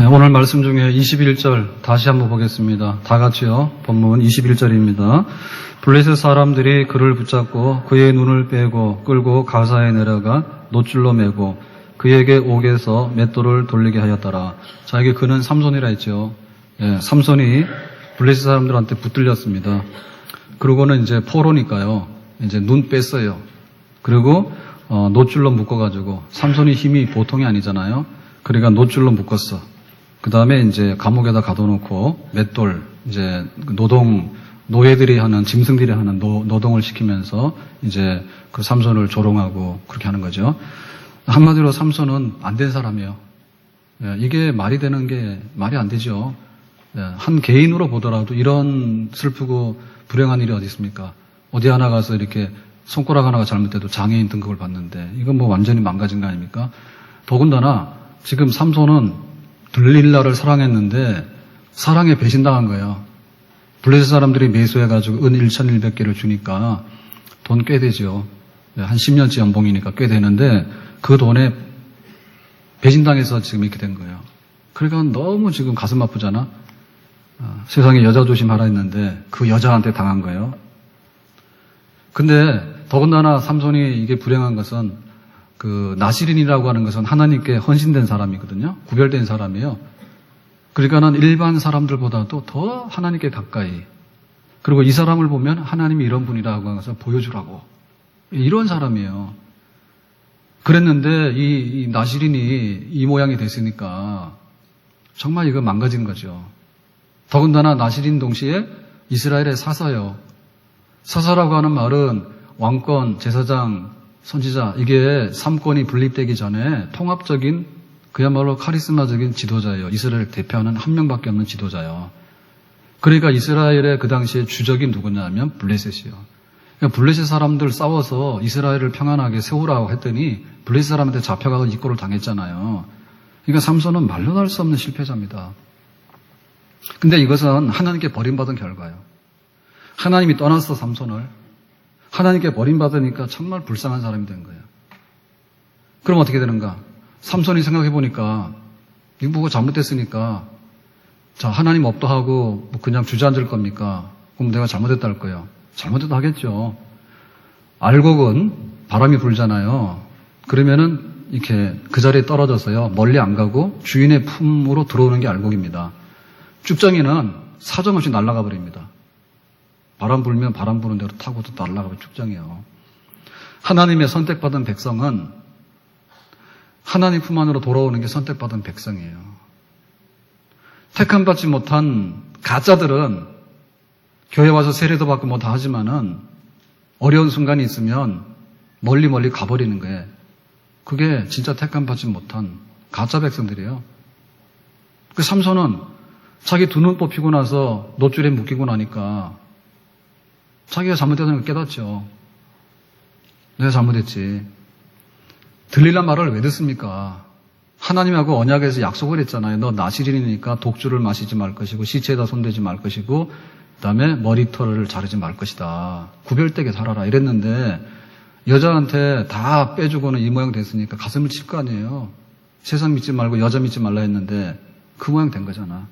네, 오늘 말씀 중에 21절 다시 한번 보겠습니다. 다 같이요. 본문 21절입니다. 블레셋 사람들이 그를 붙잡고 그의 눈을 빼고 끌고 가사에 내려가 놋줄로 매고 그에게 옥에서 맷돌을 돌리게 하였더라. 자, 이게 그는 삼손이라 했죠. 예, 삼손이 블레셋 사람들한테 붙들렸습니다. 그러고는 이제 포로니까요. 이제 눈 뺐어요. 그리고 놋줄로 묶어가지고 삼손이 힘이 보통이 아니잖아요. 그러니까 놋줄로 묶었어. 그 다음에 이제 감옥에다 가둬놓고 맷돌, 이제 노예들이 하는, 짐승들이 하는 노동을 시키면서 이제 그 삼손을 조롱하고 그렇게 하는 거죠. 한마디로 삼손은 안 된 사람이에요. 이게 말이 되는 게 말이 안 되죠. 한 개인으로 보더라도 이런 슬프고 불행한 일이 어디 있습니까? 어디 하나 가서 이렇게 손가락 하나가 잘못돼도 장애인 등급을 받는데 이건 뭐 완전히 망가진 거 아닙니까? 더군다나 지금 삼손은 들릴라를 사랑했는데 사랑에 배신당한 거예요. 블레셋 사람들이 매수해가지고 은 1,100개를 주니까 돈 꽤 되죠. 한 10년치 연봉이니까 꽤 되는데 그 돈에 배신당해서 지금 이렇게 된 거예요. 그러니까 너무 지금 가슴 아프잖아. 세상에 여자 조심하라 했는데 그 여자한테 당한 거예요. 근데 더군다나 삼손이 이게 불행한 것은 그 나시린이라고 하는 것은 하나님께 헌신된 사람이거든요. 구별된 사람이에요. 그러니까는 일반 사람들보다도 더 하나님께 가까이. 그리고 이 사람을 보면 하나님이 이런 분이라고 하는 것을 보여주라고. 이런 사람이에요. 그랬는데 이 나시린이 이 모양이 됐으니까 정말 이거 망가진 거죠. 더군다나 나시린 동시에 이스라엘의 사사요. 사사라고 하는 말은 왕권, 제사장, 선지자, 이게 삼권이 분립되기 전에 통합적인 그야말로 카리스마적인 지도자예요. 이스라엘을 대표하는 한 명밖에 없는 지도자예요. 그러니까 이스라엘의 그 당시에 주적이 누구냐면 블레셋이요. 그러니까 블레셋 사람들 싸워서 이스라엘을 평안하게 세우라고 했더니 블레셋 사람한테 잡혀가서 이꼴을 당했잖아요. 그러니까 삼손은 말로 할 수 없는 실패자입니다. 근데 이것은 하나님께 버림받은 결과예요. 하나님이 떠났어, 삼손을. 하나님께 버림받으니까 정말 불쌍한 사람이 된 거예요. 그럼 어떻게 되는가? 삼손이 생각해보니까 이거 뭐가 잘못됐으니까 자, 하나님 없다 하고 뭐 그냥 주저앉을 겁니까? 그럼 내가 잘못했다 할 거예요. 잘못했다 하겠죠. 알곡은 바람이 불잖아요. 그러면은 이렇게 그 자리에 떨어져서요. 멀리 안 가고 주인의 품으로 들어오는 게 알곡입니다. 쭉정이는 사정없이 날아가 버립니다. 바람 불면 바람 부는 대로 타고 또 날아가면 쭉정이에요. 하나님의 선택받은 백성은 하나님 품 안으로 돌아오는 게 선택받은 백성이에요. 택함받지 못한 가짜들은 교회 와서 세례도 받고 뭐 다 하지만은 어려운 순간이 있으면 멀리 가버리는 거예요. 그게 진짜 택함받지 못한 가짜 백성들이에요. 그 삼손은 자기 두 눈 뽑히고 나서 놋줄에 묶이고 나니까 자기가 잘못했다는 걸 깨닫죠. 내가 잘못했지. 들릴란 말을 왜 듣습니까? 하나님하고 언약에서 약속을 했잖아요. 너 나시린이니까 독주를 마시지 말 것이고 시체에다 손대지 말 것이고 그 다음에 머리털을 자르지 말 것이다. 구별되게 살아라 이랬는데 여자한테 다 빼주고는 이 모양 됐으니까 가슴을 칠 거 아니에요. 세상 믿지 말고 여자 믿지 말라 했는데 그 모양 된 거잖아.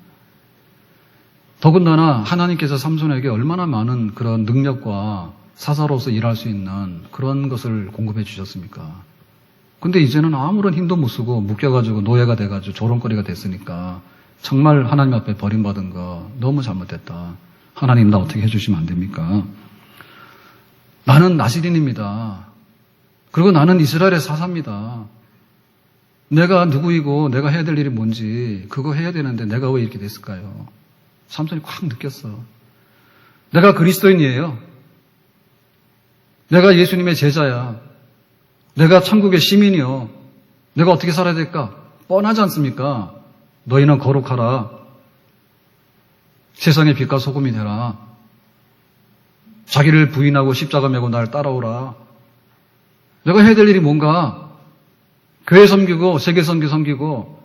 더군다나 하나님께서 삼손에게 얼마나 많은 그런 능력과 사사로서 일할 수 있는 그런 것을 공급해 주셨습니까? 근데 이제는 아무런 힘도 못 쓰고 묶여가지고 노예가 돼가지고 조롱거리가 됐으니까 정말 하나님 앞에 버림받은 거 너무 잘못됐다. 하나님 나 어떻게 해주시면 안 됩니까? 나는 나시린입니다. 그리고 나는 이스라엘의 사사입니다. 내가 누구이고 내가 해야 될 일이 뭔지 그거 해야 되는데 내가 왜 이렇게 됐을까요? 삼손이 콱 느꼈어. 내가 그리스도인이에요. 내가 예수님의 제자야. 내가 천국의 시민이요. 내가 어떻게 살아야 될까? 뻔하지 않습니까? 너희는 거룩하라. 세상의 빛과 소금이 되라. 자기를 부인하고 십자가 메고 날 따라오라. 내가 해야 될 일이 뭔가? 교회 섬기고 세계 섬기고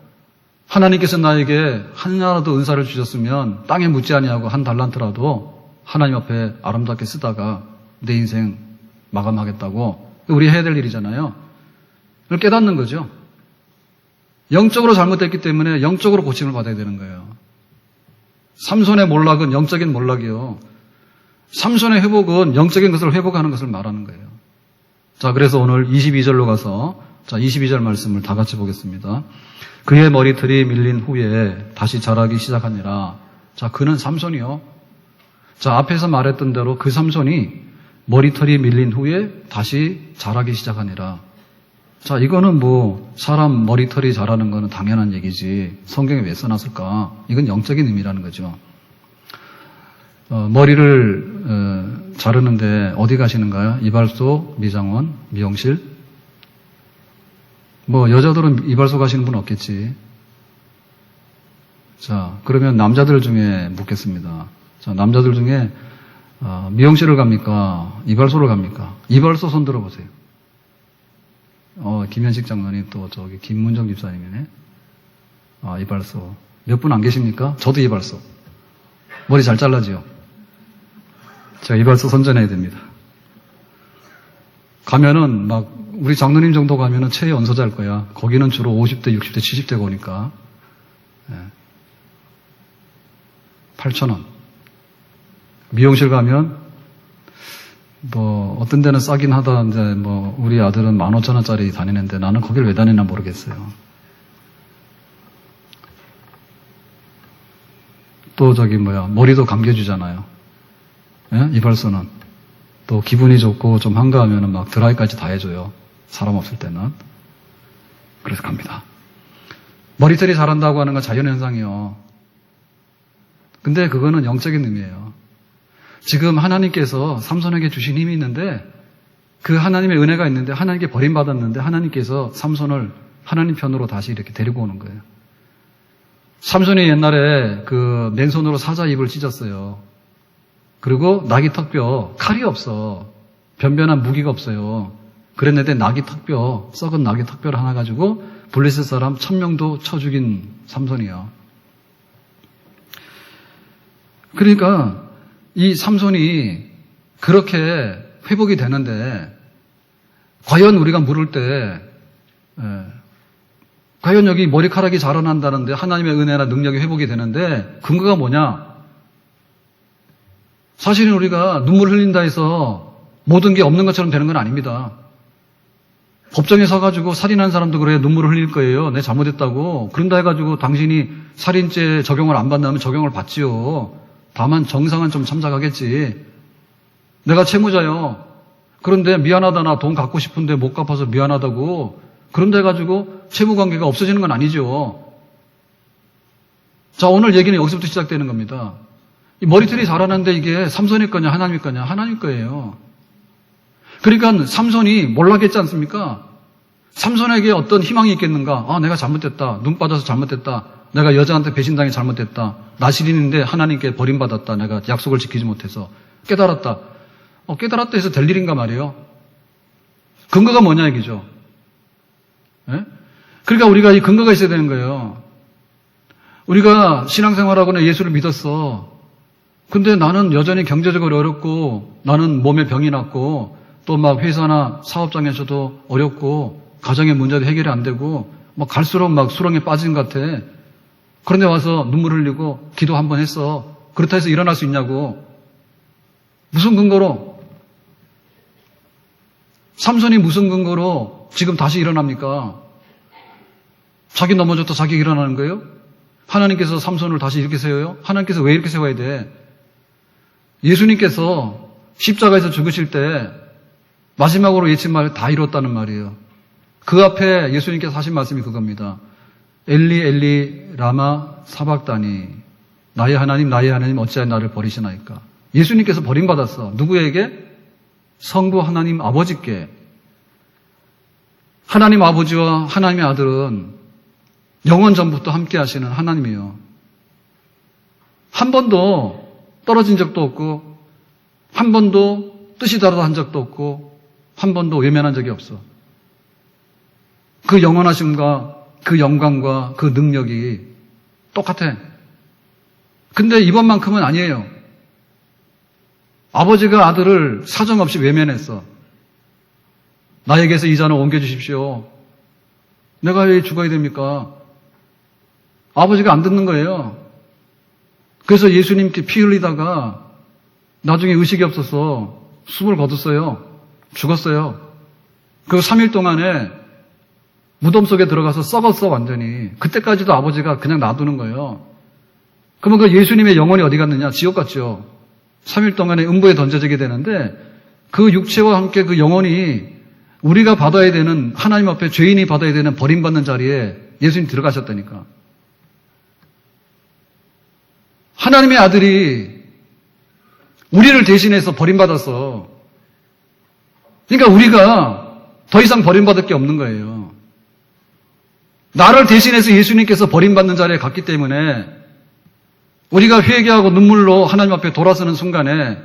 하나님께서 나에게 하나라도 은사를 주셨으면 땅에 묻지 아니하고 한 달란트라도 하나님 앞에 아름답게 쓰다가 내 인생 마감하겠다고 우리 해야 될 일이잖아요. 그걸 깨닫는 거죠. 영적으로 잘못됐기 때문에 영적으로 고침을 받아야 되는 거예요. 삼손의 몰락은 영적인 몰락이요. 삼손의 회복은 영적인 것을 회복하는 것을 말하는 거예요. 자, 그래서 오늘 22절로 가서 22절 말씀을 다 같이 보겠습니다. 그의 머리털이 밀린 후에 다시 자라기 시작하니라. 자, 그는 삼손이요. 자, 앞에서 말했던 대로 그 삼손이 머리털이 밀린 후에 다시 자라기 시작하니라. 자, 이거는 사람 머리털이 자라는 거는 당연한 얘기지. 성경에 왜 써놨을까? 이건 영적인 의미라는 거죠. 머리를 자르는데 어디 가시는가요? 이발소, 미장원, 미용실? 여자들은 이발소 가시는 분 없겠지. 자, 그러면 남자들 중에 묻겠습니다. 자, 남자들 중에 미용실을 갑니까? 이발소를 갑니까? 이발소 손 들어보세요. 김현식 장로님 또 김문정 집사님이네. 이발소. 몇 분 안 계십니까? 저도 이발소. 머리 잘 잘라지요? 제가 이발소 선전해야 됩니다. 가면은 우리 장로님 정도 가면은 최애 연소자일 거야. 거기는 주로 50대, 60대, 70대가 오니까. 8,000원. 미용실 가면 어떤 데는 싸긴 하다는데 우리 아들은 15,000원짜리 다니는데 나는 거길 왜 다니나 모르겠어요. 또 머리도 감겨주잖아요. 예? 이발소는 또 기분이 좋고 좀 한가하면은 드라이까지 다 해줘요. 사람 없을 때는. 그래서 갑니다. 머리털이 자란다고 하는 건 자연현상이요. 근데 그거는 영적인 의미예요. 지금 하나님께서 삼손에게 주신 힘이 있는데 그 하나님의 은혜가 있는데 하나님께 버림받았는데 하나님께서 삼손을 하나님 편으로 다시 이렇게 데리고 오는 거예요. 삼손이 옛날에 맨손으로 사자 입을 찢었어요. 그리고 나귀 턱뼈, 칼이 없어. 변변한 무기가 없어요. 그랬는데 썩은 나귀 턱뼈를 하나 가지고 블레셋 사람 1000명도 쳐 죽인 삼손이요. 그러니까 이 삼손이 그렇게 회복이 되는데 과연 우리가 물을 때 과연 여기 머리카락이 자라난다는데 하나님의 은혜나 능력이 회복이 되는데 근거가 뭐냐? 사실은 우리가 눈물 흘린다 해서 모든 게 없는 것처럼 되는 건 아닙니다. 법정에 서가지고 살인한 사람도 그래 눈물을 흘릴 거예요. 내 잘못했다고. 그런다 해가지고 당신이 살인죄 적용을 안 받는다면 적용을 받지요. 다만 정상은 좀 참작하겠지. 내가 채무자요. 그런데 미안하다 나 돈 갚고 싶은데 못 갚아서 미안하다고. 그런데 해가지고 채무관계가 없어지는 건 아니죠. 자, 오늘 얘기는 여기서부터 시작되는 겁니다. 이 머리털이 자라는데 이게 삼손의 거냐 하나님의 거냐? 하나님 거예요. 그러니까 삼손이 몰락했지 않습니까? 삼손에게 어떤 희망이 있겠는가? 내가 잘못됐다. 눈 빠져서 잘못됐다. 내가 여자한테 배신당해 잘못됐다. 나시린인데 하나님께 버림받았다. 내가 약속을 지키지 못해서. 깨달았다. 깨달았다 해서 될 일인가 말이에요. 근거가 뭐냐 얘기죠. 예? 그러니까 우리가 이 근거가 있어야 되는 거예요. 우리가 신앙생활하거나 예수를 믿었어. 근데 나는 여전히 경제적으로 어렵고 나는 몸에 병이 났고 또 회사나 사업장에서도 어렵고 가정의 문제도 해결이 안 되고 갈수록 수렁에 빠진 것 같아. 그런데 와서 눈물 흘리고 기도 한번 했어. 그렇다 해서 일어날 수 있냐고. 무슨 근거로? 삼손이 무슨 근거로 지금 다시 일어납니까? 자기 넘어졌다 자기 일어나는 거예요? 하나님께서 삼손을 다시 이렇게 세워요? 하나님께서 왜 이렇게 세워야 돼? 예수님께서 십자가에서 죽으실 때 마지막으로 외친 말 다 이뤘다는 말이에요. 그 앞에 예수님께서 하신 말씀이 그겁니다. 엘리 엘리 라마 사박다니 나의 하나님 어찌하여 나를 버리시나이까. 예수님께서 버림받았어. 누구에게? 성부 하나님 아버지께. 하나님 아버지와 하나님의 아들은 영원 전부터 함께 하시는 하나님이요. 한 번도 떨어진 적도 없고 한 번도 뜻이 다르다 한 적도 없고 한 번도 외면한 적이 없어. 그 영원하심과 그 영광과 그 능력이 똑같아. 근데 이번만큼은 아니에요. 아버지가 아들을 사정없이 외면했어. 나에게서 이 잔을 옮겨주십시오. 내가 왜 죽어야 됩니까? 아버지가 안 듣는 거예요. 그래서 예수님께 피 흘리다가 나중에 의식이 없어서 숨을 거뒀어요. 죽었어요. 그 3일 동안에 무덤 속에 들어가서 썩었어, 완전히. 그때까지도 아버지가 그냥 놔두는 거예요. 그러면 그 예수님의 영혼이 어디 갔느냐? 지옥 갔죠. 3일 동안에 음부에 던져지게 되는데 그 육체와 함께 그 영혼이 우리가 받아야 되는, 하나님 앞에 죄인이 받아야 되는 버림받는 자리에 예수님 들어가셨다니까. 하나님의 아들이 우리를 대신해서 버림받았어. 그러니까 우리가 더 이상 버림받을 게 없는 거예요. 나를 대신해서 예수님께서 버림받는 자리에 갔기 때문에 우리가 회개하고 눈물로 하나님 앞에 돌아서는 순간에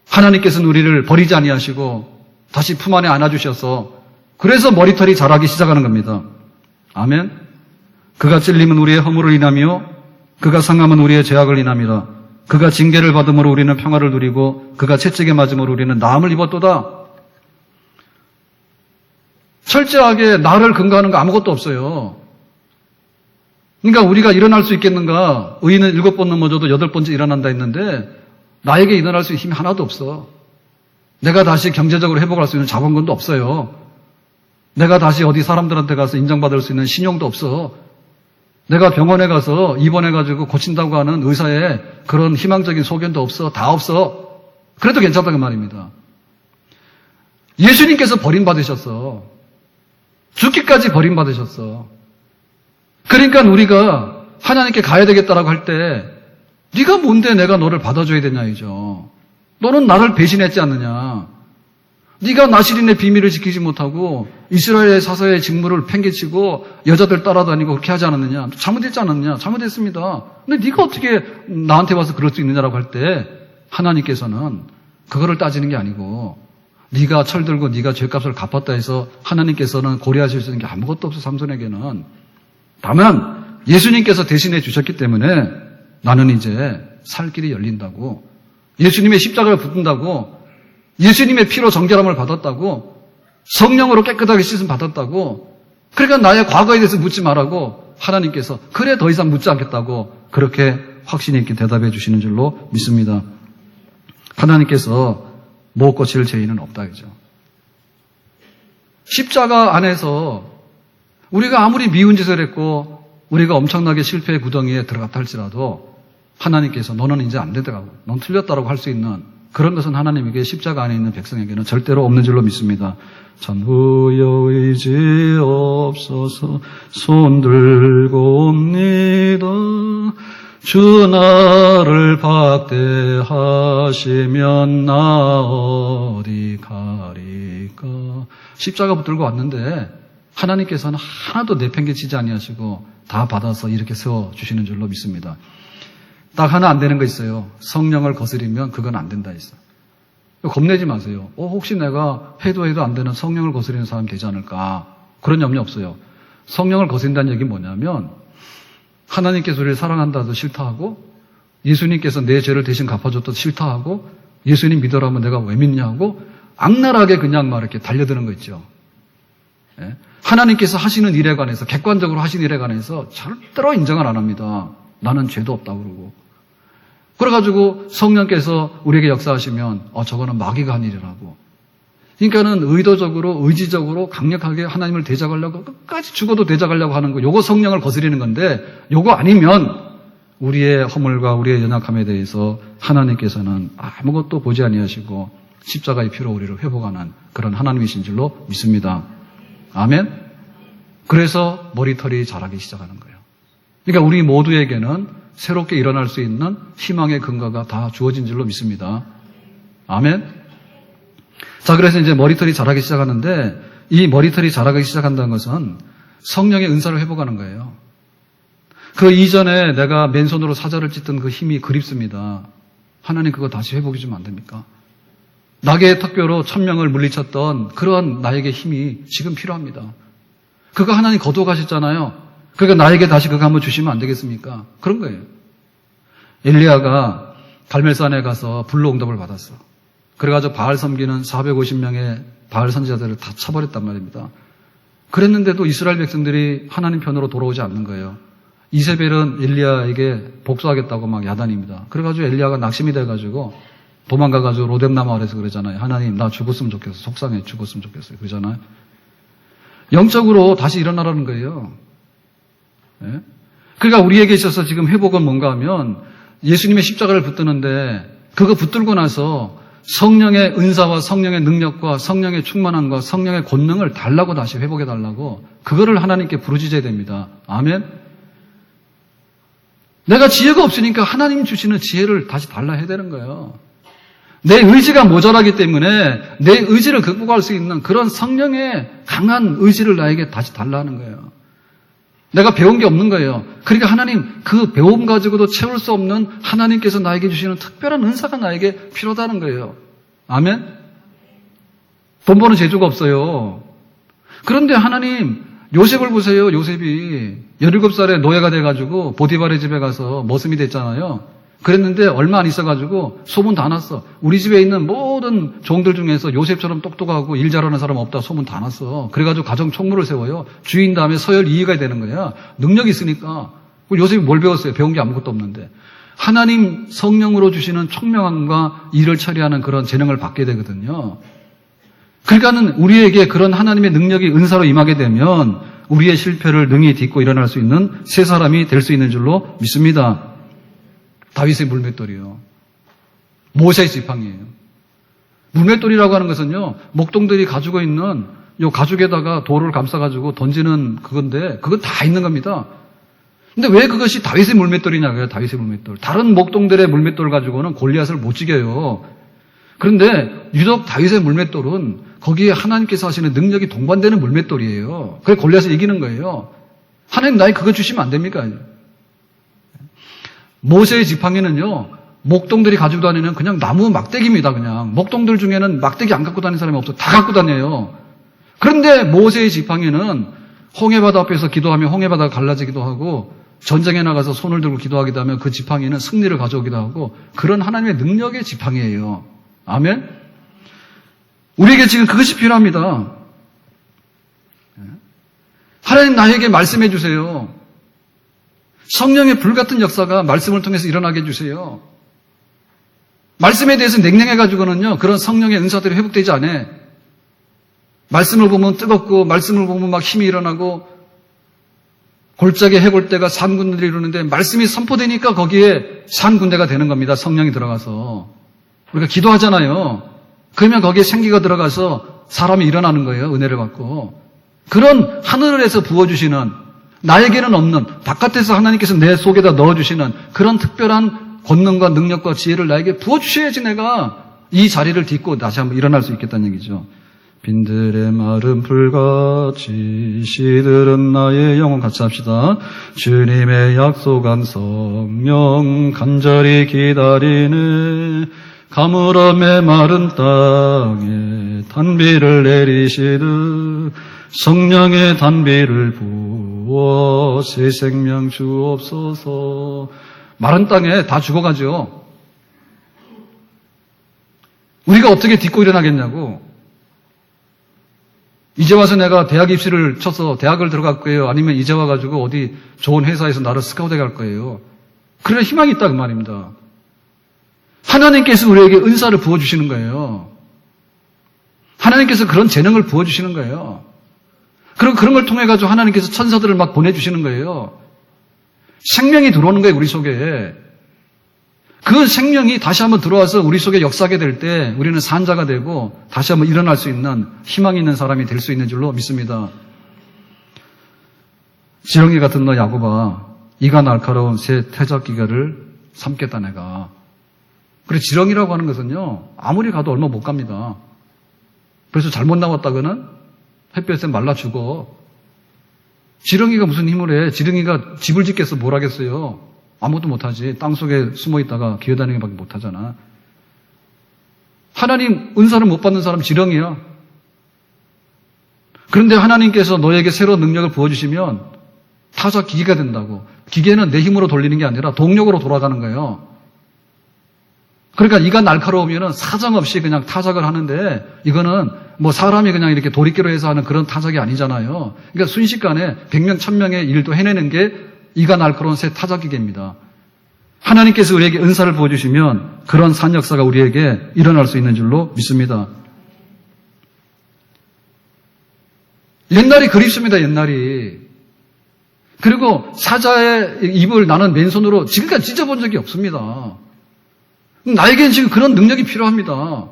하나님께서는 우리를 버리지 아니하시고 다시 품 안에 안아주셔서 그래서 머리털이 자라기 시작하는 겁니다. 아멘. 그가 찔림은 우리의 허물을 인하며 그가 상함은 우리의 죄악을 인함이라. 그가 징계를 받음으로 우리는 평화를 누리고 그가 채찍에 맞음으로 우리는 나음을 입었도다. 철저하게 나를 근거하는 거 아무것도 없어요. 그러니까 우리가 일어날 수 있겠는가? 의인은 7번 넘어져도 8번째 일어난다 했는데 나에게 일어날 수 있는 힘이 하나도 없어. 내가 다시 경제적으로 회복할 수 있는 자본금도 없어요. 내가 다시 어디 사람들한테 가서 인정받을 수 있는 신용도 없어. 내가 병원에 가서 입원해가지고 고친다고 하는 의사의 그런 희망적인 소견도 없어. 다 없어. 그래도 괜찮다는 말입니다. 예수님께서 버림받으셨어. 죽기까지 버림받으셨어. 그러니까 우리가 하나님께 가야 되겠다라고 할 때 네가 뭔데 내가 너를 받아줘야 되냐 이죠. 너는 나를 배신했지 않느냐. 네가 나시린의 비밀을 지키지 못하고 이스라엘의 사사의 직무를 팽개치고 여자들 따라다니고 그렇게 하지 않았느냐. 잘못했지 않았느냐. 잘못했습니다. 근데 네가 어떻게 나한테 와서 그럴 수 있느냐라고 할 때 하나님께서는 그거를 따지는 게 아니고 네가 철들고 네가 죄값을 갚았다 해서 하나님께서는 고려하실 수 있는 게 아무것도 없어. 삼손에게는. 다만 예수님께서 대신해 주셨기 때문에 나는 이제 살 길이 열린다고, 예수님의 십자가를 붙는다고, 예수님의 피로 정결함을 받았다고, 성령으로 깨끗하게 씻음 받았다고, 그러니까 나의 과거에 대해서 묻지 말라고 하나님께서 그래 더 이상 묻지 않겠다고 그렇게 확신 있게 대답해 주시는 줄로 믿습니다. 하나님께서 못 고칠 죄인은 없다 그죠. 십자가 안에서 우리가 아무리 미운 짓을 했고 우리가 엄청나게 실패의 구덩이에 들어갔다 할지라도 하나님께서 너는 이제 안 되더라고, 넌 틀렸다라고 할 수 있는 그런 것은 하나님에게 십자가 안에 있는 백성에게는 절대로 없는 줄로 믿습니다. 전부여 의지 없어서 손 들고 옵니다. 주 나를 박대하시면 나 어디 가리까. 십자가 붙들고 왔는데 하나님께서는 하나도 내팽개치지 아니하시고 다 받아서 이렇게 세워주시는 줄로 믿습니다. 딱 하나 안 되는 거 있어요. 성령을 거스리면 그건 안 된다 했어요. 겁내지 마세요. 혹시 내가 해도 안 되는 성령을 거스리는 사람이 되지 않을까. 그런 염려 없어요. 성령을 거스린다는 얘기는 뭐냐면 하나님께서 우리를 사랑한다도 싫다하고 예수님께서 내 죄를 대신 갚아줬다도 싫다하고 예수님 믿으라면 내가 왜 믿냐고 악랄하게 그냥 막 이렇게 달려드는 거 있죠. 예? 하나님께서 하시는 일에 관해서, 객관적으로 하시는 일에 관해서 절대로 인정을 안 합니다. 나는 죄도 없다고 그러고. 그래가지고 성령께서 우리에게 역사하시면 저거는 마귀가 한 일이라고. 그러니까는 의도적으로, 의지적으로 강력하게 하나님을 대적하려고 끝까지 죽어도 대적하려고 하는 거, 요거 성령을 거스리는 건데 요거 아니면 우리의 허물과 우리의 연약함에 대해서 하나님께서는 아무것도 보지 아니하시고 십자가의 피로 우리를 회복하는 그런 하나님이신 줄로 믿습니다. 아멘? 그래서 머리털이 자라기 시작하는 거예요. 그러니까 우리 모두에게는 새롭게 일어날 수 있는 희망의 근거가 다 주어진 줄로 믿습니다. 아멘? 자, 그래서 이제 머리털이 자라기 시작하는데 이 머리털이 자라기 시작한다는 것은 성령의 은사를 회복하는 거예요. 그 이전에 내가 맨손으로 사자를 찢던 그 힘이 그립습니다. 하나님 그거 다시 회복해 주면 안 됩니까? 낙의 턱뼈로 1000명을 물리쳤던 그러한 나에게 힘이 지금 필요합니다. 그거 하나님 거두어 가셨잖아요. 그러니까 나에게 다시 그거 한번 주시면 안 되겠습니까? 그런 거예요. 엘리야가 갈멜산에 가서 불로 응답을 받았어. 그래가지고 바알 섬기는 450명의 바알 선지자들을 다 쳐버렸단 말입니다. 그랬는데도 이스라엘 백성들이 하나님 편으로 돌아오지 않는 거예요. 이세벨은 엘리야에게 복수하겠다고 막 야단입니다. 그래가지고 엘리야가 낙심이 돼가지고 도망가가지고 로뎀나무 아래서 그러잖아요. 하나님, 나 죽었으면 좋겠어. 속상해. 죽었으면 좋겠어요. 그러잖아요. 영적으로 다시 일어나라는 거예요. 예? 그러니까 우리에게 있어서 지금 회복은 뭔가 하면 예수님의 십자가를 붙드는데 그거 붙들고 나서 성령의 은사와 성령의 능력과 성령의 충만함과 성령의 권능을 달라고 다시 회복해 달라고 그거를 하나님께 부르짖어야 됩니다. 아멘. 내가 지혜가 없으니까 하나님 주시는 지혜를 다시 달라 해야 되는 거예요. 내 의지가 모자라기 때문에 내 의지를 극복할 수 있는 그런 성령의 강한 의지를 나에게 다시 달라는 거예요. 내가 배운 게 없는 거예요. 그러니까 하나님 그 배움 가지고도 채울 수 없는 하나님께서 나에게 주시는 특별한 은사가 나에게 필요하다는 거예요. 아멘? 돈 버는 재주가 없어요. 그런데 하나님 요셉을 보세요. 요셉이 17살에 노예가 돼가지고 보디발의 집에 가서 머슴이 됐잖아요. 그랬는데 얼마 안 있어가지고 소문 다 났어. 우리 집에 있는 모든 종들 중에서 요셉처럼 똑똑하고 일 잘하는 사람 없다 소문 다 났어. 그래가지고 가정 총무를 세워요. 주인 다음에 서열 2위가 되는 거야. 능력이 있으니까. 요셉이 뭘 배웠어요? 배운 게 아무것도 없는데. 하나님 성령으로 주시는 총명함과 일을 처리하는 그런 재능을 받게 되거든요. 그러니까는 우리에게 그런 하나님의 능력이 은사로 임하게 되면 우리의 실패를 능히 딛고 일어날 수 있는 새 사람이 될 수 있는 줄로 믿습니다. 다윗의 물맷돌이요. 모세의 지팡이에요. 물맷돌이라고 하는 것은요, 목동들이 가지고 있는 요 가죽에다가 돌을 감싸가지고 던지는 그건데, 그건 다 있는 겁니다. 근데 왜 그것이 다윗의 물맷돌이냐고요, 다윗의 물맷돌. 다른 목동들의 물맷돌 가지고는 골리앗을 못 죽여요. 그런데 유독 다윗의 물맷돌은 거기에 하나님께서 하시는 능력이 동반되는 물맷돌이에요. 그래 골리앗을 이기는 거예요. 하나님 나에게 그거 주시면 안 됩니까? 모세의 지팡이는요, 목동들이 가지고 다니는 그냥 나무 막대기입니다, 그냥. 목동들 중에는 막대기 안 갖고 다니는 사람이 없어. 다 갖고 다녀요. 그런데 모세의 지팡이는 홍해바다 앞에서 기도하면 홍해바다가 갈라지기도 하고, 전쟁에 나가서 손을 들고 기도하기도 하면 그 지팡이는 승리를 가져오기도 하고, 그런 하나님의 능력의 지팡이에요. 아멘? 우리에게 지금 그것이 필요합니다. 하나님 나에게 말씀해 주세요. 성령의 불같은 역사가 말씀을 통해서 일어나게 해주세요. 말씀에 대해서 냉랭해가지고는요, 그런 성령의 은사들이 회복되지 않아. 말씀을 보면 뜨겁고, 말씀을 보면 막 힘이 일어나고, 골짜기 해골대가 산군대를 이루는데, 말씀이 선포되니까 거기에 산군대가 되는 겁니다. 성령이 들어가서. 우리가 기도하잖아요. 그러면 거기에 생기가 들어가서 사람이 일어나는 거예요. 은혜를 받고. 그런 하늘에서 부어주시는, 나에게는 없는, 바깥에서 하나님께서 내 속에다 넣어주시는 그런 특별한 권능과 능력과 지혜를 나에게 부어주셔야지 내가 이 자리를 딛고 다시 한번 일어날 수 있겠다는 얘기죠. 빈들의 마른 풀같이 시들은 나의 영혼 같이 합시다. 주님의 약속한 성령 간절히 기다리네. 가물어 메마른 땅에 단비를 내리시듯 성령의 단비를 부어 새 생명 주옵소서. 마른 땅에 다 죽어가죠. 우리가 어떻게 딛고 일어나겠냐고. 이제 와서 내가 대학 입시를 쳐서 대학을 들어갈 거예요. 아니면 이제 와가지고 어디 좋은 회사에서 나를 스카우트해 갈 거예요. 그런 희망이 있다 그 말입니다. 하나님께서 우리에게 은사를 부어주시는 거예요. 하나님께서 그런 재능을 부어주시는 거예요. 그런 걸 통해 가지고 하나님께서 천사들을 막 보내주시는 거예요. 생명이 들어오는 거예요, 우리 속에. 그 생명이 다시 한번 들어와서 우리 속에 역사하게 될 때 우리는 산자가 되고 다시 한번 일어날 수 있는 희망이 있는 사람이 될 수 있는 줄로 믿습니다. 지렁이 같은 너 야곱아, 이가 날카로운 새 태작기가를 삼겠다 내가. 그래 지렁이라고 하는 것은요, 아무리 가도 얼마 못 갑니다. 그래서 잘못 나왔다가는 햇볕에 말라 죽어. 지렁이가 무슨 힘을 해? 지렁이가 집을 짓겠어 뭘 하겠어요? 아무것도 못하지. 땅속에 숨어있다가 기어다니는 것밖에 못하잖아. 하나님 은사를 못 받는 사람 지렁이야. 그런데 하나님께서 너에게 새로운 능력을 부어주시면 타작 기계가 된다고. 기계는 내 힘으로 돌리는 게 아니라 동력으로 돌아가는 거예요. 그러니까 이가 날카로우면 사정없이 그냥 타작을 하는데 이거는 뭐 사람이 그냥 이렇게 도리끼로 해서 하는 그런 타작이 아니잖아요. 그러니까 순식간에 100명, 1000명의 일도 해내는 게 이가 날카로운 새 타작기계입니다. 하나님께서 우리에게 은사를 부어주시면 그런 산 역사가 우리에게 일어날 수 있는 줄로 믿습니다. 옛날이 그립습니다. 옛날이. 그리고 사자의 입을 나는 맨손으로 지금까지 찢어본 적이 없습니다. 나에게는 지금 그런 능력이 필요합니다.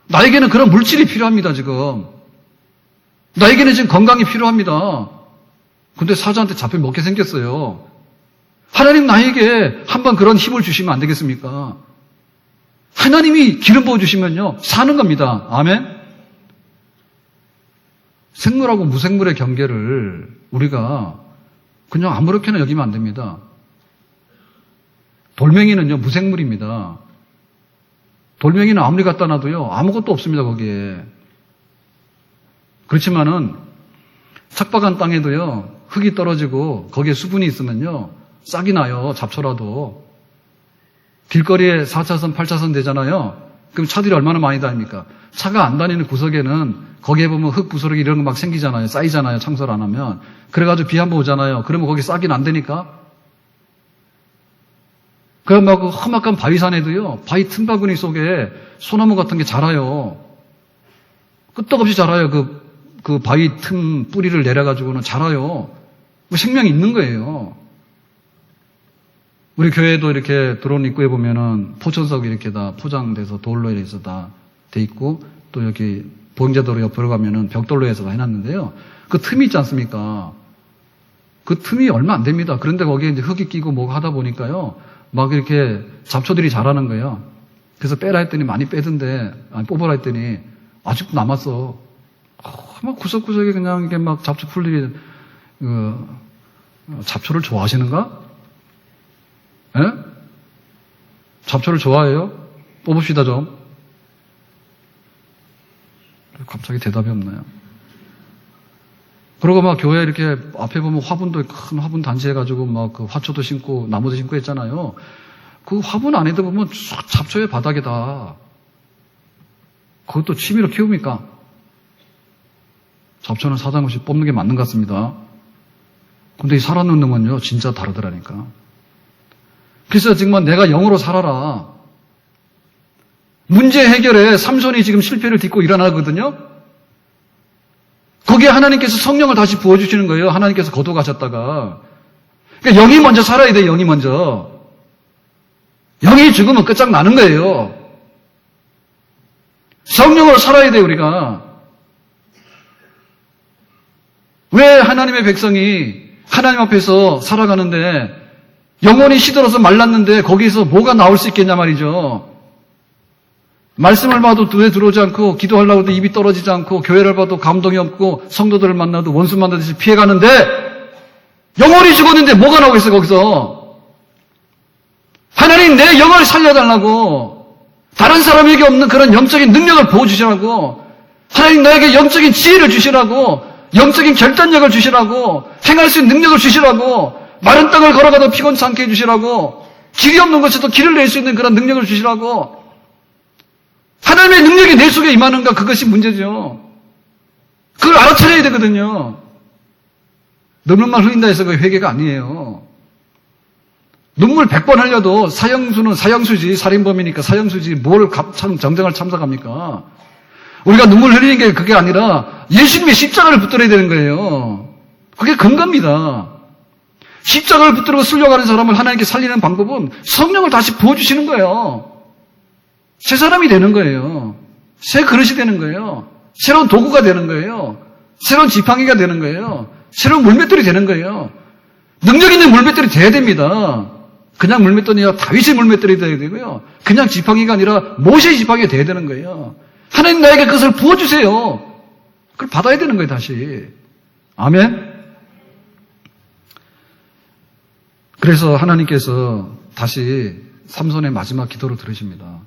나에게는 그런 물질이 필요합니다. 지금 나에게는 지금 건강이 필요합니다. 근데 사자한테 잡혀 먹게 생겼어요. 하나님 나에게 한번 그런 힘을 주시면 안 되겠습니까? 하나님이 기름 부어주시면요 사는 겁니다. 아멘. 생물하고 무생물의 경계를 우리가 그냥 아무렇게나 여기면 안 됩니다. 돌멩이는요 무생물입니다. 돌멩이는 아무리 갖다 놔도요 아무것도 없습니다. 거기에. 그렇지만은 척박한 땅에도요 흙이 떨어지고 거기에 수분이 있으면요 싹이 나요. 잡초라도. 길거리에 4차선 8차선 되잖아요. 그럼 차들이 얼마나 많이 다닙니까? 차가 안 다니는 구석에는 거기에 보면 흙 부스러기 이런 거 막 생기잖아요. 쌓이잖아요. 청소를 안 하면. 그래가지고 비 한 번 오잖아요. 그러면 거기 싹이 안 되니까. 그럼 막 그 험악한 바위산에도요 바위 틈바구니 속에 소나무 같은 게 자라요. 끄떡없이 자라요. 그 바위 틈 뿌리를 내려가지고는 자라요. 뭐 생명이 있는 거예요. 우리 교회도 이렇게 들어온 입구에 보면은 포천석이 이렇게 다 포장돼서 돌로 해서 다 돼 있고 또 여기 보행자도로 옆으로 가면은 벽돌로 해서 다 해놨는데요. 그 틈이 있지 않습니까? 그 틈이 얼마 안 됩니다. 그런데 거기에 이제 흙이 끼고 뭐 하다 보니까요. 막 이렇게 잡초들이 자라는 거예요. 그래서 빼라 했더니 많이 빼던데, 아니 뽑으라 했더니 아직도 남았어. 막 구석구석에 그냥 이게 막 잡초 풀들이, 잡초를 좋아하시는가? 예? 잡초를 좋아해요? 뽑읍시다 좀. 갑자기 대답이 없나요? 그러고 막 교회 이렇게 앞에 보면 화분도 큰 화분 단지해가지고 막 그 화초도 심고 나무도 심고 했잖아요. 그 화분 안에도 보면 잡초의 바닥에다. 그것도 취미로 키웁니까? 잡초는 사장없이 뽑는 게 맞는 것 같습니다. 근데 이 살아있는 놈은요, 진짜 다르더라니까. 그래서 정말 내가 영으로 살아라. 문제 해결에 삼손이 지금 실패를 딛고 일어나거든요. 거기에 하나님께서 성령을 다시 부어주시는 거예요. 하나님께서 거둬가셨다가. 그러니까 영이 먼저 살아야 돼요. 영이 먼저. 영이 죽으면 끝장나는 거예요. 성령으로 살아야 돼요. 우리가. 왜 하나님의 백성이 하나님 앞에서 살아가는데 영혼이 시들어서 말랐는데 거기에서 뭐가 나올 수 있겠냐 말이죠. 말씀을 봐도 눈에 들어오지 않고 기도하려고 해도 입이 떨어지지 않고 교회를 봐도 감동이 없고 성도들을 만나도 원수 만나듯이 피해가는데 영혼이 죽었는데 뭐가 나오겠어요 거기서. 하나님 내 영혼을 살려달라고 다른 사람에게 없는 그런 영적인 능력을 부어주시라고 하나님 나에게 영적인 지혜를 주시라고 영적인 결단력을 주시라고 행할 수 있는 능력을 주시라고 마른 땅을 걸어가도 피곤치 않게 해주시라고 길이 없는 곳에도 길을 낼 수 있는 그런 능력을 주시라고 하나님의 능력이 내 속에 임하는가 그것이 문제죠. 그걸 알아차려야 되거든요. 눈물만 흘린다 해서 그 회개가 아니에요. 눈물 100번 흘려도 사형수는 사형수지 살인범이니까 사형수지 뭘 정정할 참석합니까? 우리가 눈물 흘리는 게 그게 아니라 예수님의 십자가를 붙들어야 되는 거예요. 그게 근거입니다. 십자가를 붙들고 쓸려가는 사람을 하나님께 살리는 방법은 성령을 다시 부어주시는 거예요. 새 사람이 되는 거예요. 새 그릇이 되는 거예요. 새로운 도구가 되는 거예요. 새로운 지팡이가 되는 거예요. 새로운 물맷돌이 되는 거예요. 능력 있는 물맷돌이 돼야 됩니다. 그냥 물맷돌이 아니라 다윗의 물맷돌이 돼야 되고요. 그냥 지팡이가 아니라 모세의 지팡이가 돼야 되는 거예요. 하나님 나에게 그것을 부어주세요. 그걸 받아야 되는 거예요, 다시. 아멘? 그래서 하나님께서 다시 삼손의 마지막 기도를 들으십니다.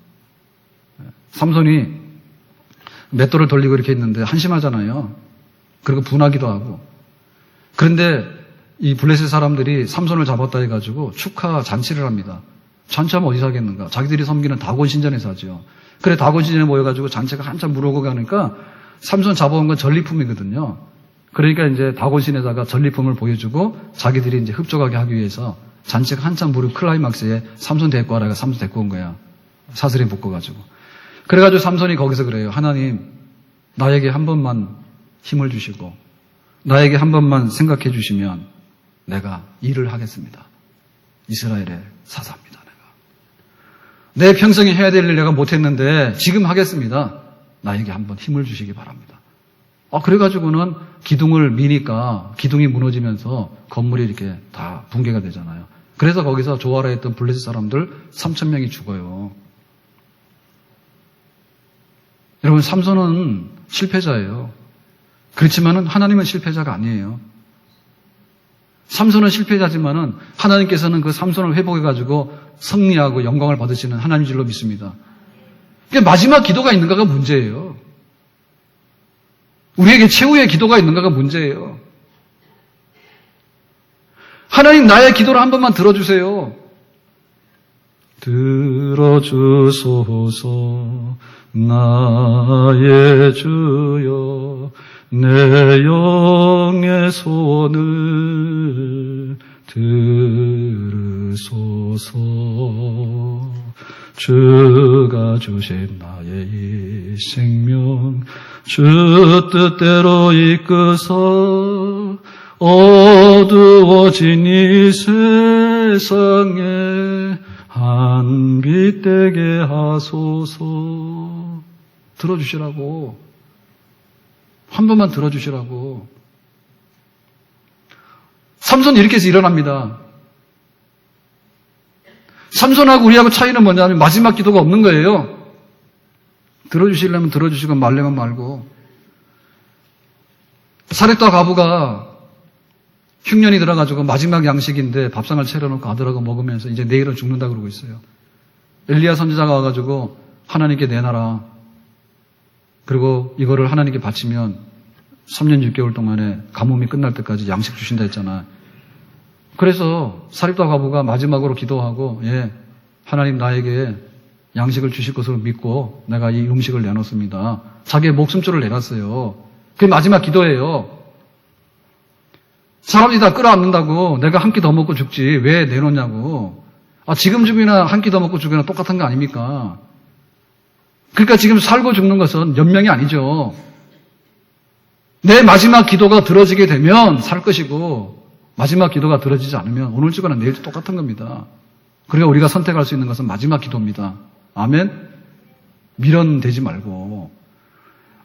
삼손이 맷돌을 돌리고 이렇게 했는데 한심하잖아요. 그리고 분하기도 하고. 그런데 이 블레셋 사람들이 삼손을 잡았다 해가지고 축하 잔치를 합니다. 잔치하면 어디서 하겠는가? 자기들이 섬기는 다곤 신전에서 하죠. 그래 다곤 신전에 모여가지고 잔치가 한참 물어오고 가니까 삼손 잡아온 건 전리품이거든요. 그러니까 이제 다곤신에다가 전리품을 보여주고 자기들이 이제 흡족하게 하기 위해서 잔치가 한참 무릎 클라이막스에 삼손 데리고 와라가 삼손 데리고 온 거야. 사슬에 묶어가지고. 그래가지고 삼손이 거기서 그래요. 하나님, 나에게 한 번만 힘을 주시고 나에게 한 번만 생각해 주시면 내가 일을 하겠습니다. 이스라엘의 사사입니다. 내 평생에 해야 될 일 내가 못했는데 지금 하겠습니다. 나에게 한번 힘을 주시기 바랍니다. 그래가지고는 기둥을 미니까 기둥이 무너지면서 건물이 이렇게 다 붕괴가 되잖아요. 그래서 거기서 조아라 했던 블레셋 사람들 3,000명이 죽어요. 여러분, 삼손은 실패자예요. 그렇지만은 하나님은 실패자가 아니에요. 삼손은 실패자지만은 하나님께서는 그 삼손을 회복해가지고 승리하고 영광을 받으시는 하나님 줄로 믿습니다. 그러니까 마지막 기도가 있는가가 문제예요. 우리에게 최후의 기도가 있는가가 문제예요. 하나님, 나의 기도를 한 번만 들어주세요. 들어주소서 나의 주여 내 영의 손을 들으소서. 주가 주신 나의 이 생명 주 뜻대로 이끄서 어두워진 이 세상에 한빛 되게 하소서. 들어주시라고. 한 번만 들어주시라고. 삼손이 이렇게 해서 일어납니다. 삼손하고 우리하고 차이는 뭐냐면 마지막 기도가 없는 거예요. 들어주시려면 들어주시고 말려면 말고. 사렙과 과부가 흉년이 들어가지고 마지막 양식인데 밥상을 차려놓고 아들하고 먹으면서 이제 내일은 죽는다 그러고 있어요. 엘리야 선지자가 와가지고 하나님께 내놔라. 그리고 이거를 하나님께 바치면 3년 6개월 동안에 가뭄이 끝날 때까지 양식 주신다 했잖아. 그래서 사렙과 과부가 마지막으로 기도하고, 하나님 나에게 양식을 주실 것을 믿고 내가 이 음식을 내놓습니다. 자기의 목숨줄을 내놨어요. 그게 마지막 기도예요. 사람들이 다 끌어안는다고 내가 한 끼 더 먹고 죽지 왜 내놓냐고. 지금 죽이나 한 끼 더 먹고 죽이나 똑같은 거 아닙니까? 그러니까 지금 살고 죽는 것은 연명이 아니죠. 내 마지막 기도가 들어지게 되면 살 것이고 마지막 기도가 들어지지 않으면 오늘 죽거나 내일도 똑같은 겁니다. 그러니까 우리가 선택할 수 있는 것은 마지막 기도입니다. 아멘? 미련되지 말고.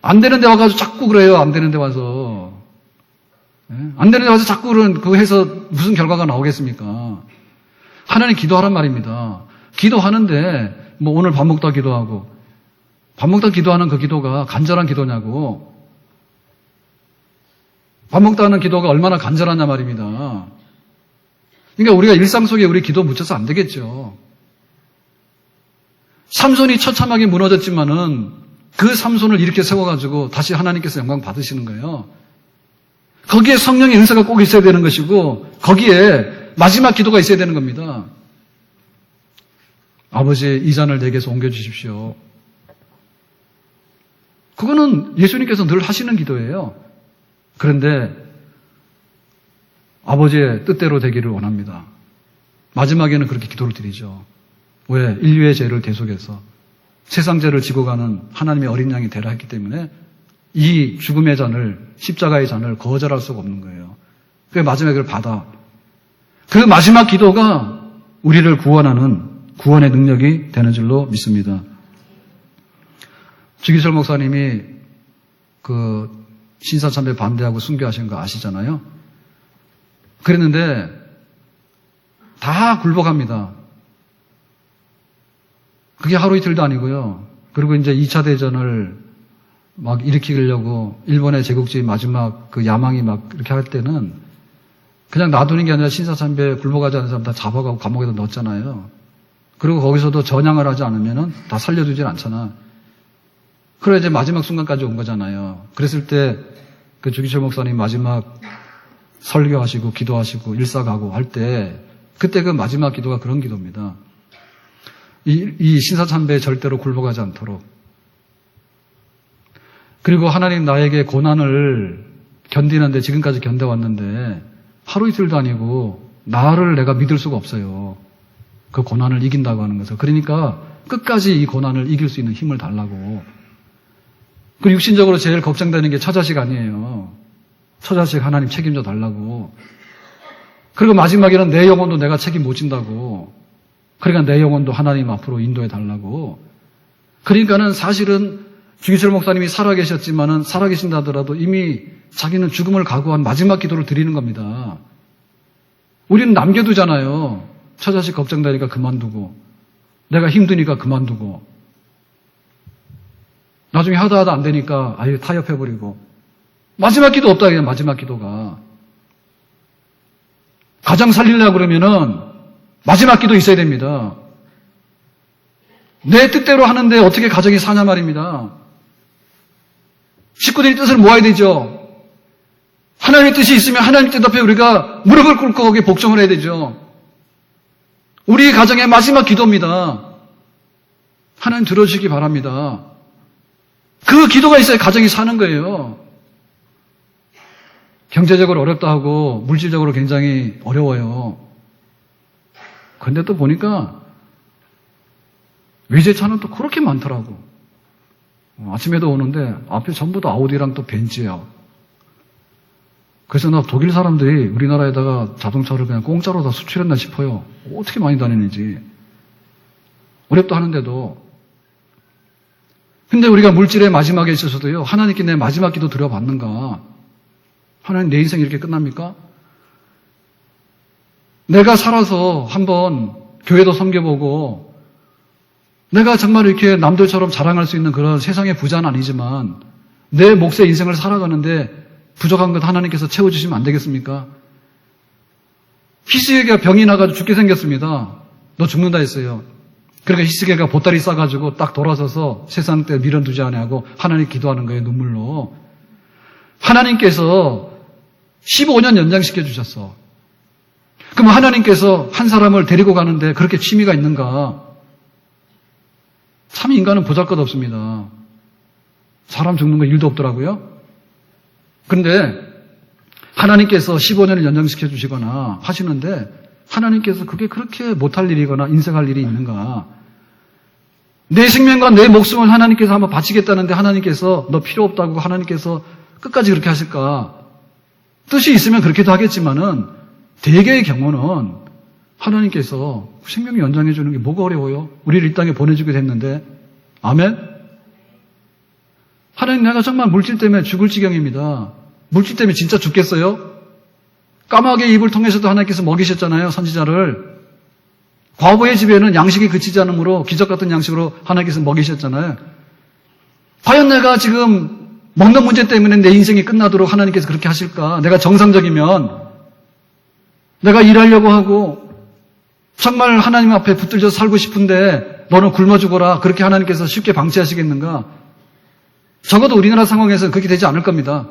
안 되는 데 와가지고 자꾸 그래요. 안 되는 데 와서. 안 되는 데 와서 자꾸 그거 해서 무슨 결과가 나오겠습니까? 하나님 기도하란 말입니다. 기도하는데 뭐 오늘 밥 먹다 기도하고 밥 먹다 기도하는 그 기도가 간절한 기도냐고. 밥 먹다 하는 기도가 얼마나 간절하냐 말입니다. 그러니까 우리가 일상 속에 우리 기도 묻혀서 안 되겠죠. 삼손이 처참하게 무너졌지만은 그 삼손을 이렇게 세워가지고 다시 하나님께서 영광 받으시는 거예요. 거기에 성령의 은사가 꼭 있어야 되는 것이고 거기에 마지막 기도가 있어야 되는 겁니다. 아버지, 이 잔을 내게서 옮겨주십시오. 그거는 예수님께서 늘 하시는 기도예요. 그런데 아버지의 뜻대로 되기를 원합니다. 마지막에는 그렇게 기도를 드리죠. 왜? 인류의 죄를 대속해서 세상 죄를 지고 가는 하나님의 어린 양이 되라 했기 때문에 이 죽음의 잔을, 십자가의 잔을 거절할 수가 없는 거예요. 그 마지막에 그걸 받아. 그 마지막 기도가 우리를 구원하는 구원의 능력이 되는 줄로 믿습니다. 주기철 목사님이 그 신사참배 반대하고 순교하신 거 아시잖아요. 그랬는데 다 굴복합니다. 그게 하루 이틀도 아니고요. 그리고 이제 2차 대전을 막 일으키려고 일본의 제국주의 마지막 그 야망이 막 이렇게 할 때는 그냥 놔두는 게 아니라 신사참배 굴복하지 않는 사람 다 잡아가고 감옥에다 넣었잖아요. 그리고 거기서도 전향을 하지 않으면은 다 살려두질 않잖아. 그래 이제 마지막 순간까지 온 거잖아요. 그랬을 때 그 주기철 목사님 마지막 설교하시고 기도하시고 일사가고 할 때 그때 그 마지막 기도가 그런 기도입니다. 이 신사참배에 절대로 굴복하지 않도록. 그리고 하나님 나에게 고난을 견디는데 지금까지 견뎌왔는데 하루 이틀도 아니고 나를 내가 믿을 수가 없어요. 그 고난을 이긴다고 하는 것을. 그러니까 끝까지 이 고난을 이길 수 있는 힘을 달라고. 그 육신적으로 제일 걱정되는 게 처자식 아니에요. 처자식 하나님 책임져 달라고. 그리고 마지막에는 내 영혼도 내가 책임 못 진다고. 그러니까 내 영혼도 하나님 앞으로 인도해 달라고. 그러니까는 사실은 주기철 목사님이 살아계셨지만은 살아계신다 하더라도 이미 자기는 죽음을 각오한 마지막 기도를 드리는 겁니다. 우리는 남겨두잖아요. 처자식 걱정되니까 그만두고, 내가 힘드니까 그만두고, 나중에 하다 안 되니까 아예 타협해버리고. 마지막 기도 없다, 그냥 마지막 기도가. 가정 살리려고 그러면은 마지막 기도 있어야 됩니다. 내 뜻대로 하는데 어떻게 가정이 사냐 말입니다. 식구들이 뜻을 모아야 되죠. 하나님의 뜻이 있으면 하나님 뜻 앞에 우리가 무릎을 꿇고 거기에 복종을 해야 되죠. 우리 가정의 마지막 기도입니다. 하나님 들어주시기 바랍니다. 그 기도가 있어야 가정이 사는 거예요. 경제적으로 어렵다 하고 물질적으로 굉장히 어려워요. 그런데 또 보니까 외제차는 또 그렇게 많더라고. 아침에도 오는데 앞에 전부 다 아우디랑 또 벤츠야. 그래서 나 독일 사람들이 우리나라에다가 자동차를 그냥 공짜로 다 수출했나 싶어요. 어떻게 많이 다니는지. 어렵다 하는데도. 근데 우리가 물질의 마지막에 있어서도요, 하나님께 내 마지막 기도 드려봤는가? 하나님 내 인생 이렇게 끝납니까? 내가 살아서 한번 교회도 섬겨보고, 내가 정말 이렇게 남들처럼 자랑할 수 있는 그런 세상의 부자는 아니지만, 내 몫의 인생을 살아가는데 부족한 것 하나님께서 채워주시면 안 되겠습니까? 히스기야가 병이 나가지고 죽게 생겼습니다. 너 죽는다 했어요. 그러니까 히스기야가 보따리 싸가지고 딱 돌아서서 세상 때 밀어두지 않냐고 하나님 기도하는 거예요, 눈물로. 하나님께서 15년 연장시켜 주셨어. 그럼 하나님께서 한 사람을 데리고 가는데 그렇게 취미가 있는가? 참 인간은 보잘것없습니다. 사람 죽는 거 일도 없더라고요. 그런데 하나님께서 15년을 연장시켜 주시거나 하시는데 하나님께서 그게 그렇게 못할 일이거나 인생할 일이 있는가? 내 생명과 내 목숨을 하나님께서 한번 바치겠다는데 하나님께서 너 필요 없다고 하나님께서 끝까지 그렇게 하실까? 뜻이 있으면 그렇게도 하겠지만은 대개의 경우는 하나님께서 생명을 연장해 주는 게 뭐가 어려워요? 우리를 이 땅에 보내주게 됐는데. 아멘? 하나님, 내가 정말 물질 때문에 죽을 지경입니다. 물질 때문에 진짜 죽겠어요? 까마귀의 입을 통해서도 하나님께서 먹이셨잖아요, 선지자를. 과부의 집에는 양식이 그치지 않으므로 기적 같은 양식으로 하나님께서 먹이셨잖아요. 과연 내가 지금 먹는 문제 때문에 내 인생이 끝나도록 하나님께서 그렇게 하실까? 내가 정상적이면 내가 일하려고 하고 정말 하나님 앞에 붙들려 살고 싶은데 너는 굶어 죽어라. 그렇게 하나님께서 쉽게 방치하시겠는가? 적어도 우리나라 상황에서는 그렇게 되지 않을 겁니다.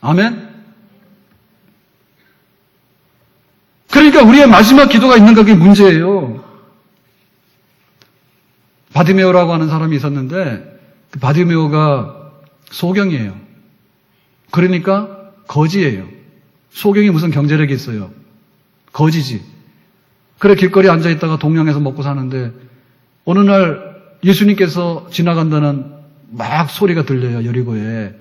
아멘? 그러니까 우리의 마지막 기도가 있는 게 문제예요. 바디메오라고 하는 사람이 있었는데 그 바디메오가 소경이에요. 그러니까 거지예요. 소경이 무슨 경제력이 있어요. 거지지. 그래 길거리에 앉아있다가 동양에서 먹고 사는데 어느 날 예수님께서 지나간다는 막 소리가 들려요. 여리고에.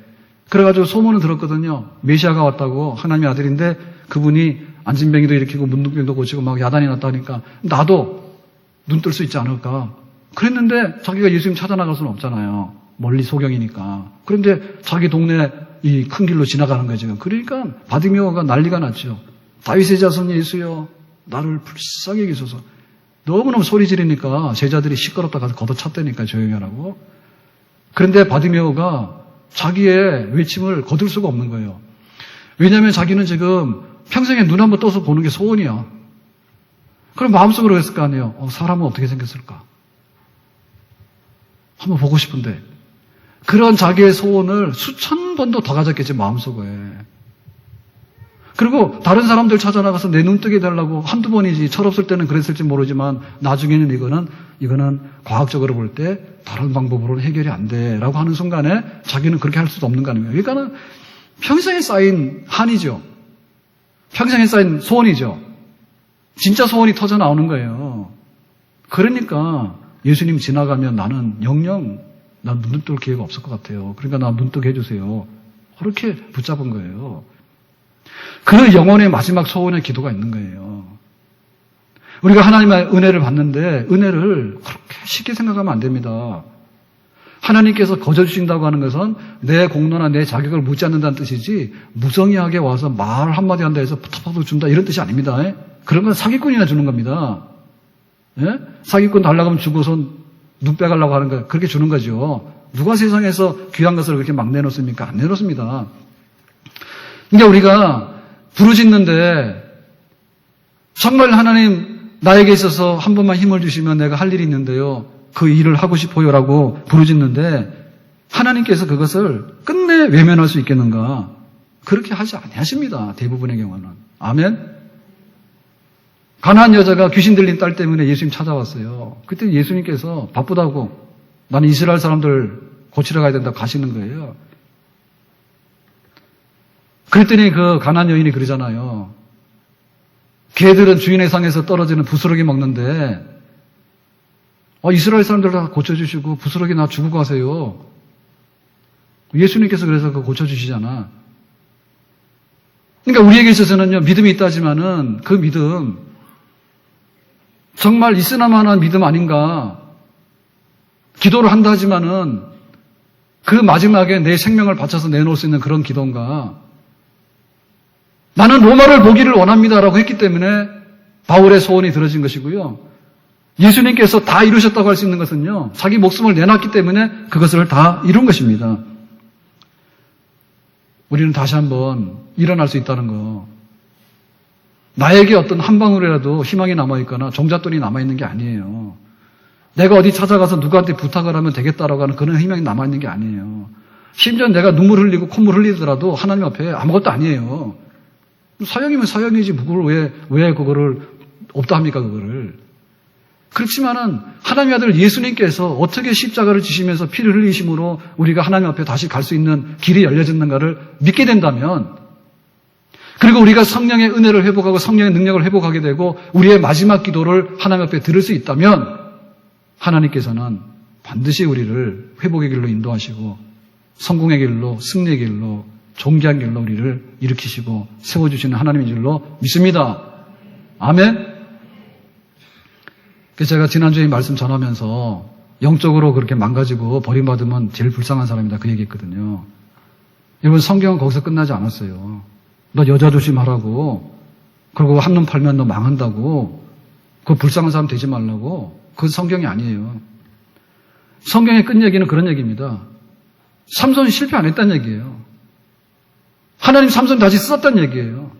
그래가지고 소문을 들었거든요. 메시아가 왔다고 하나님의 아들인데 그분이 안진병이도 일으키고 문둥병도 고치고 막 야단이 났다니까 나도 눈 뜰 수 있지 않을까. 그랬는데 자기가 예수님 찾아나갈 수는 없잖아요. 멀리 소경이니까. 그런데 자기 동네 이 큰 길로 지나가는 거예요 지금. 그러니까 바디메오가 난리가 났죠. 다윗의 자손 예수여 나를 불쌍히 여기소서. 너무너무 소리 지르니까 제자들이 시끄럽다 가서 걷어찼다니까 조용히 하라고. 그런데 바디메오가 자기의 외침을 거둘 수가 없는 거예요. 왜냐하면 자기는 지금 평생에 눈 한번 떠서 보는 게 소원이야. 그럼 마음속으로 했을 거 아니에요. 사람은 어떻게 생겼을까? 한번 보고 싶은데. 그런 자기의 소원을 수천 번도 더 가졌겠지, 마음속에. 그리고 다른 사람들 찾아나가서 내 눈 뜨게 해달라고 한두 번이지, 철없을 때는 그랬을지 모르지만 나중에는 이거는 과학적으로 볼 때 다른 방법으로는 해결이 안 돼 라고 하는 순간에 자기는 그렇게 할 수도 없는 거 아닙니까? 그러니까는 평생에 쌓인 한이죠. 평생에 쌓인 소원이죠. 진짜 소원이 터져 나오는 거예요. 그러니까 예수님 지나가면 나는 영영 난 눈뜰 기회가 없을 것 같아요. 그러니까 나 눈뜨게 해주세요. 그렇게 붙잡은 거예요. 그 영혼의 마지막 소원의 기도가 있는 거예요. 우리가 하나님의 은혜를 받는데 은혜를 그렇게 쉽게 생각하면 안 됩니다. 하나님께서 거저 주신다고 하는 것은 내 공로나 내 자격을 묻지 않는다는 뜻이지 무성의하게 와서 말 한마디 한다 해서 푸터푸터 준다 이런 뜻이 아닙니다. 그런 건 사기꾼이나 주는 겁니다. 예? 사기꾼 달라고 하면 주고서 눈 빼가려고 하는 거 그렇게 주는 거죠. 누가 세상에서 귀한 것을 그렇게 막 내놓습니까? 안 내놓습니다. 그러니까 우리가 부르짖는데 정말 하나님 나에게 있어서 한 번만 힘을 주시면 내가 할 일이 있는데요. 그 일을 하고 싶어요라고 부르짖는데 하나님께서 그것을 끝내 외면할 수 있겠는가? 그렇게 하지 아니하십니다. 대부분의 경우는. 아멘? 가나안 여자가 귀신 들린 딸 때문에 예수님 찾아왔어요. 그때 예수님께서 바쁘다고 나는 이스라엘 사람들 고치러 가야 된다고 가시는 거예요. 그랬더니 그 가나안 여인이 그러잖아요. 개들은 주인의 상에서 떨어지는 부스러기 먹는데 이스라엘 사람들 다 고쳐주시고 부스러기 나 주고 가세요. 예수님께서 그래서 그거 고쳐주시잖아. 그러니까 우리에게 있어서는요 믿음이 있다지만은 그 믿음 정말 있으나마나 믿음 아닌가. 기도를 한다 하지만은 그 마지막에 내 생명을 바쳐서 내놓을 수 있는 그런 기도인가. 나는 로마를 보기를 원합니다라고 했기 때문에 바울의 소원이 들어진 것이고요. 예수님께서 다 이루셨다고 할 수 있는 것은요. 자기 목숨을 내놨기 때문에 그것을 다 이룬 것입니다. 우리는 다시 한번 일어날 수 있다는 거. 나에게 어떤 한 방울이라도 희망이 남아있거나 종잣돈이 남아있는 게 아니에요. 내가 어디 찾아가서 누구한테 부탁을 하면 되겠다라고 하는 그런 희망이 남아있는 게 아니에요. 심지어 내가 눈물 흘리고 콧물 흘리더라도 하나님 앞에 아무것도 아니에요. 사형이면 사형이지 그걸 왜 그거를 없다 합니까 그거를. 그렇지만은 하나님의 아들 예수님께서 어떻게 십자가를 지시면서 피를 흘리심으로 우리가 하나님 앞에 다시 갈 수 있는 길이 열려졌는가를 믿게 된다면 그리고 우리가 성령의 은혜를 회복하고 성령의 능력을 회복하게 되고 우리의 마지막 기도를 하나님 앞에 들을 수 있다면 하나님께서는 반드시 우리를 회복의 길로 인도하시고 성공의 길로 승리의 길로 존귀한 길로 우리를 일으키시고 세워주시는 하나님인 줄로 믿습니다. 아멘. 그래서 제가 지난주에 말씀 전하면서 영적으로 그렇게 망가지고 버림받으면 제일 불쌍한 사람이다 그 얘기했거든요. 여러분 성경은 거기서 끝나지 않았어요. 너 여자 조심하라고 그리고 한눈 팔면 너 망한다고 그 불쌍한 사람 되지 말라고 그건 성경이 아니에요. 성경의 끝 얘기는 그런 얘기입니다. 삼손이 실패 안 했다는 얘기예요. 하나님 삼손 다시 썼다는 얘기예요.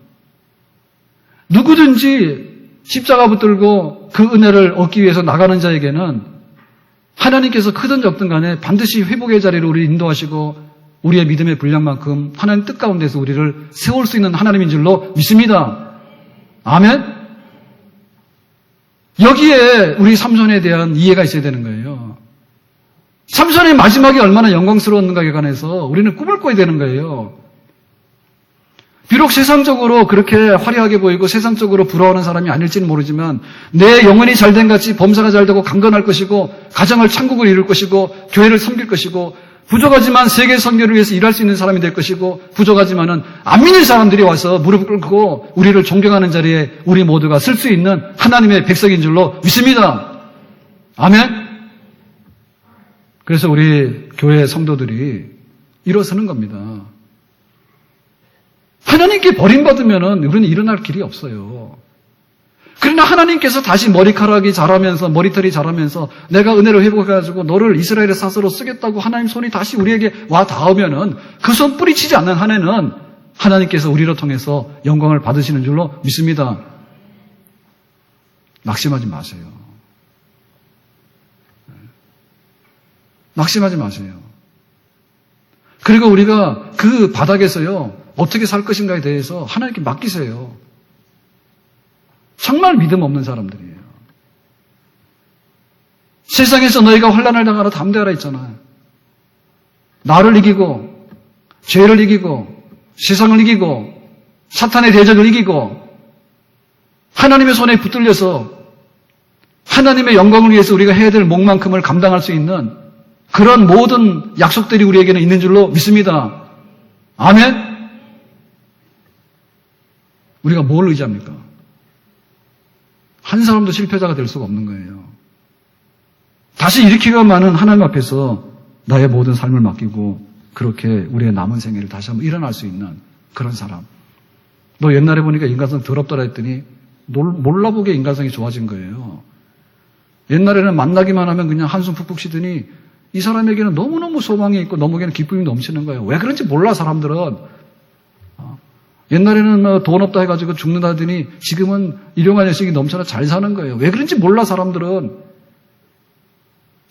누구든지 십자가 붙들고 그 은혜를 얻기 위해서 나가는 자에게는 하나님께서 크든 적든 간에 반드시 회복의 자리로 우리를 인도하시고 우리의 믿음의 분량만큼 하나님 뜻 가운데서 우리를 세울 수 있는 하나님인 줄로 믿습니다. 아멘? 여기에 우리 삼손에 대한 이해가 있어야 되는 거예요. 삼손의 마지막이 얼마나 영광스러웠는가에 관해서 우리는 꿈을 꿔야 되는 거예요. 비록 세상적으로 그렇게 화려하게 보이고 세상적으로 부러워하는 사람이 아닐지는 모르지만 내 영혼이 잘된 같이 범사가 잘되고 강건할 것이고 가정을 천국을 이룰 것이고 교회를 섬길 것이고 부족하지만 세계 선교를 위해서 일할 수 있는 사람이 될 것이고 부족하지만은 안 믿는 사람들이 와서 무릎 꿇고 우리를 존경하는 자리에 우리 모두가 쓸 수 있는 하나님의 백성인 줄로 믿습니다. 아멘. 그래서 우리 교회 성도들이 일어서는 겁니다. 하나님께 버림받으면은 우리는 일어날 길이 없어요. 그러나 하나님께서 다시 머리카락이 자라면서 머리털이 자라면서 내가 은혜를 회복해가지고 너를 이스라엘의 사서로 쓰겠다고 하나님 손이 다시 우리에게 와 닿으면은 그 손 뿌리치지 않는 한에는 하나님께서 우리를 통해서 영광을 받으시는 줄로 믿습니다. 낙심하지 마세요. 낙심하지 마세요. 그리고 우리가 그 바닥에서요 어떻게 살 것인가에 대해서 하나님께 맡기세요. 정말 믿음 없는 사람들이에요. 세상에서 너희가 환난을 당하라 담대하라 했잖아요. 나를 이기고 죄를 이기고 세상을 이기고 사탄의 대적을 이기고 하나님의 손에 붙들려서 하나님의 영광을 위해서 우리가 해야 될 몫만큼을 감당할 수 있는 그런 모든 약속들이 우리에게는 있는 줄로 믿습니다. 아멘? 우리가 뭘 의지합니까? 한 사람도 실패자가 될 수가 없는 거예요. 다시 일으키기만은 하나님 앞에서 나의 모든 삶을 맡기고 그렇게 우리의 남은 생애를 다시 한번 일어날 수 있는 그런 사람. 너 옛날에 보니까 인간성 더럽더라 했더니 몰라보게 인간성이 좋아진 거예요. 옛날에는 만나기만 하면 그냥 한숨 푹푹 쉬더니 이 사람에게는 너무너무 소망이 있고 너무에게는 기쁨이 넘치는 거예요. 왜 그런지 몰라 사람들은. 옛날에는 돈 없다 해가지고 죽는다 하더니 지금은 일용할 여식이 넘쳐나 잘 사는 거예요. 왜 그런지 몰라 사람들은.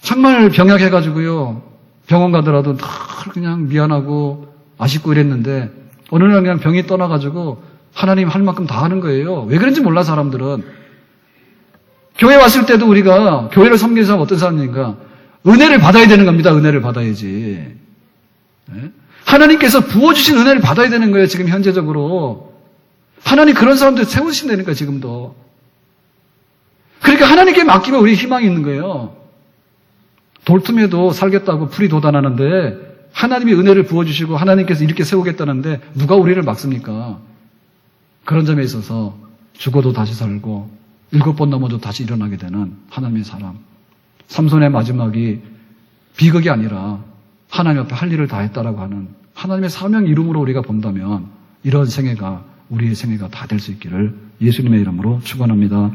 정말 병약해가지고요. 병원 가더라도 다 그냥 미안하고 아쉽고 이랬는데 어느 날 그냥 병이 떠나가지고 하나님 할 만큼 다 하는 거예요. 왜 그런지 몰라 사람들은. 교회 왔을 때도 우리가 교회를 섬기는 사람 어떤 사람인가? 은혜를 받아야 되는 겁니다. 은혜를 받아야지. 네? 하나님께서 부어주신 은혜를 받아야 되는 거예요. 지금 현재적으로. 하나님 그런 사람들 세우신다는 거예요. 지금도. 그러니까 하나님께 맡기면 우리 희망이 있는 거예요. 돌틈에도 살겠다고 풀이 돋아나는데 하나님이 은혜를 부어주시고 하나님께서 이렇게 세우겠다는데 누가 우리를 막습니까? 그런 점에 있어서 죽어도 다시 살고 7번 넘어도 다시 일어나게 되는 하나님의 사람. 삼손의 마지막이 비극이 아니라 하나님 앞에 할 일을 다 했다라고 하는 하나님의 사명 이름으로 우리가 본다면 이런 생애가 우리의 생애가 다 될 수 있기를 예수님의 이름으로 축원합니다.